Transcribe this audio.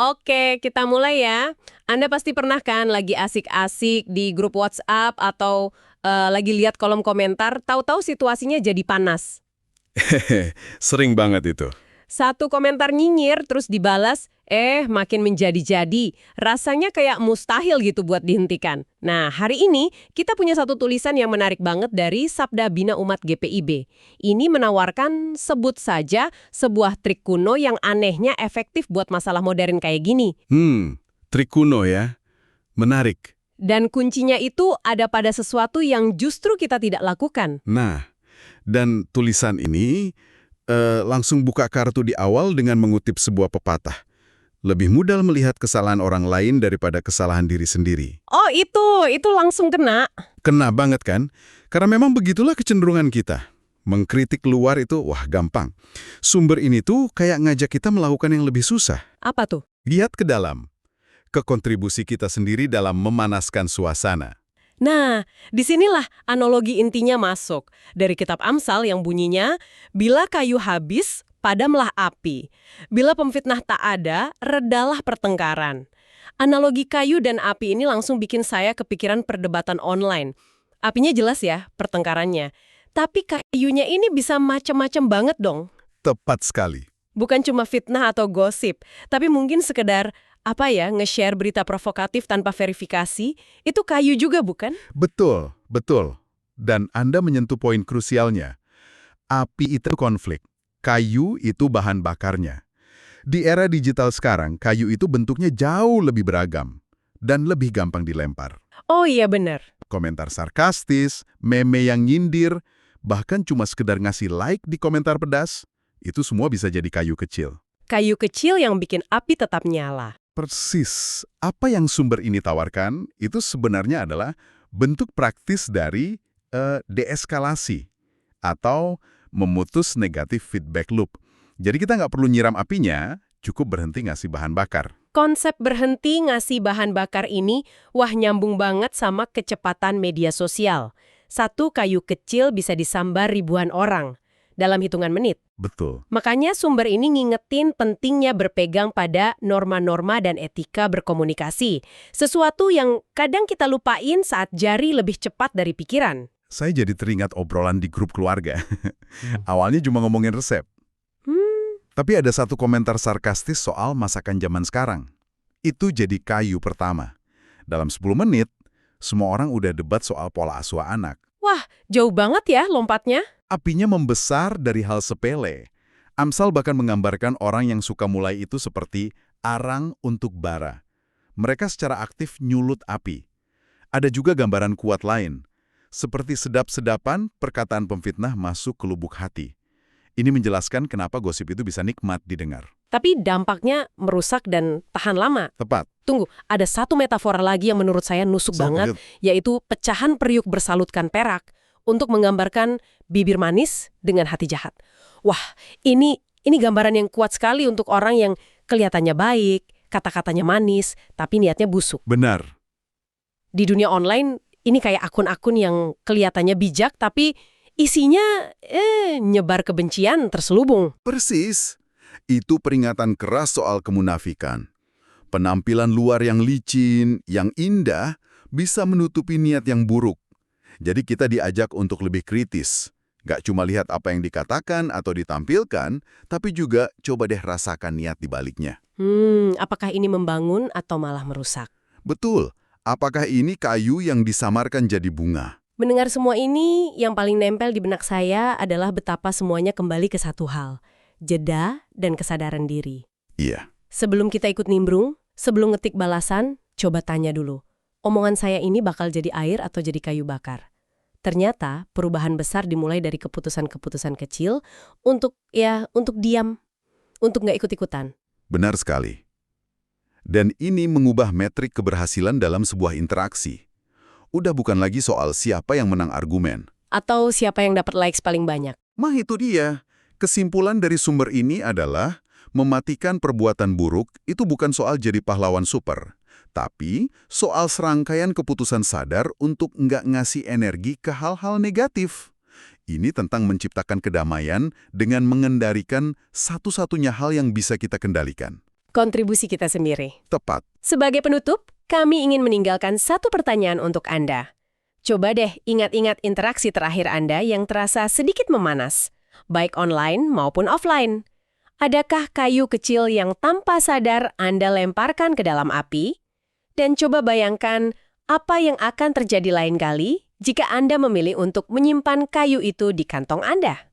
Oke, kita mulai ya. Anda pasti pernah kan lagi asik-asik di grup WhatsApp atau lagi lihat kolom komentar, tahu-tahu situasinya jadi panas. Hehe, sering banget itu. Satu komentar nyinyir terus dibalas, makin menjadi-jadi. Rasanya kayak mustahil gitu buat dihentikan. Nah, hari ini kita punya satu tulisan yang menarik banget dari Sabda Bina Umat GPIB. Ini menawarkan sebut saja sebuah trik kuno yang anehnya efektif buat masalah modern kayak gini. Trik kuno ya. Menarik. Dan kuncinya itu ada pada sesuatu yang justru kita tidak lakukan. Nah, dan tulisan ini langsung buka kartu di awal dengan mengutip sebuah pepatah. Lebih mudah melihat kesalahan orang lain daripada kesalahan diri sendiri. Oh itu langsung kena. Kena banget kan? Karena memang begitulah kecenderungan kita. Mengkritik luar itu, wah gampang. Sumber ini tuh kayak ngajak kita melakukan yang lebih susah. Apa tuh? Lihat ke dalam. Ke kontribusi kita sendiri dalam memanaskan suasana. Nah, disinilah analogi intinya masuk. Dari kitab Amsal yang bunyinya, bila kayu habis, padamlah api. Bila pemfitnah tak ada, redalah pertengkaran. Analogi kayu dan api ini langsung bikin saya kepikiran perdebatan online. Apinya jelas ya, pertengkarannya. Tapi kayunya ini bisa macam-macam banget dong. Tepat sekali. Bukan cuma fitnah atau gosip, tapi mungkin sekedar nge-share berita provokatif tanpa verifikasi, itu kayu juga bukan? Betul, betul. Dan Anda menyentuh poin krusialnya. Api itu konflik. Kayu itu bahan bakarnya. Di era digital sekarang, kayu itu bentuknya jauh lebih beragam dan lebih gampang dilempar. Oh iya benar. Komentar sarkastis, meme yang nyindir, bahkan cuma sekedar ngasih like di komentar pedas, itu semua bisa jadi kayu kecil. Kayu kecil yang bikin api tetap nyala. Persis. Apa yang sumber ini tawarkan, itu sebenarnya adalah bentuk praktis dari deeskalasi atau memutus negatif feedback loop. Jadi kita nggak perlu nyiram apinya, cukup berhenti ngasih bahan bakar. Konsep berhenti ngasih bahan bakar ini, nyambung banget sama kecepatan media sosial. Satu kayu kecil bisa disambar ribuan orang dalam hitungan menit. Betul. Makanya sumber ini ngingetin pentingnya berpegang pada norma-norma dan etika berkomunikasi. Sesuatu yang kadang kita lupain saat jari lebih cepat dari pikiran. Saya jadi teringat obrolan di grup keluarga. Awalnya cuma ngomongin resep. Tapi ada satu komentar sarkastis soal masakan zaman sekarang. Itu jadi kayu pertama. Dalam 10 menit, semua orang udah debat soal pola asuh anak. Wah, jauh banget ya lompatnya. Apinya membesar dari hal sepele. Amsal bahkan menggambarkan orang yang suka mulai itu seperti arang untuk bara. Mereka secara aktif nyulut api. Ada juga gambaran kuat lain. Seperti sedap-sedapan, perkataan pemfitnah masuk ke lubuk hati. Ini menjelaskan kenapa gosip itu bisa nikmat didengar. Tapi dampaknya merusak dan tahan lama. Tepat. Tunggu, ada satu metafora lagi yang menurut saya nusuk banget, yaitu pecahan periuk bersalutkan perak untuk menggambarkan bibir manis dengan hati jahat. Wah, ini gambaran yang kuat sekali untuk orang yang kelihatannya baik, kata-katanya manis, tapi niatnya busuk. Benar. Di dunia online, ini kayak akun-akun yang kelihatannya bijak, tapi isinya nyebar kebencian terselubung. Persis. Itu peringatan keras soal kemunafikan. Penampilan luar yang licin, yang indah, bisa menutupi niat yang buruk. Jadi kita diajak untuk lebih kritis. Gak cuma lihat apa yang dikatakan atau ditampilkan, tapi juga coba deh rasakan niat di baliknya. Apakah ini membangun atau malah merusak? Betul. Apakah ini kayu yang disamarkan jadi bunga? Mendengar semua ini, yang paling nempel di benak saya adalah betapa semuanya kembali ke satu hal. Jeda dan kesadaran diri. Iya. Sebelum kita ikut nimbrung, sebelum ngetik balasan, coba tanya dulu. Omongan saya ini bakal jadi air atau jadi kayu bakar? Ternyata perubahan besar dimulai dari keputusan-keputusan kecil untuk diam, untuk nggak ikut-ikutan. Benar sekali. Dan ini mengubah metrik keberhasilan dalam sebuah interaksi. Udah bukan lagi soal siapa yang menang argumen. Atau siapa yang dapat likes paling banyak. Mah itu dia. Kesimpulan dari sumber ini adalah mematikan perbuatan buruk itu bukan soal jadi pahlawan super. Tapi soal serangkaian keputusan sadar untuk nggak ngasih energi ke hal-hal negatif. Ini tentang menciptakan kedamaian dengan mengendalikan satu-satunya hal yang bisa kita kendalikan. kontribusi kita sendiri. Tepat. Sebagai penutup, kami ingin meninggalkan satu pertanyaan untuk Anda. Coba deh ingat-ingat interaksi terakhir Anda yang terasa sedikit memanas, baik online maupun offline. Adakah kayu kecil yang tanpa sadar Anda lemparkan ke dalam api? Dan coba bayangkan apa yang akan terjadi lain kali jika Anda memilih untuk menyimpan kayu itu di kantong Anda.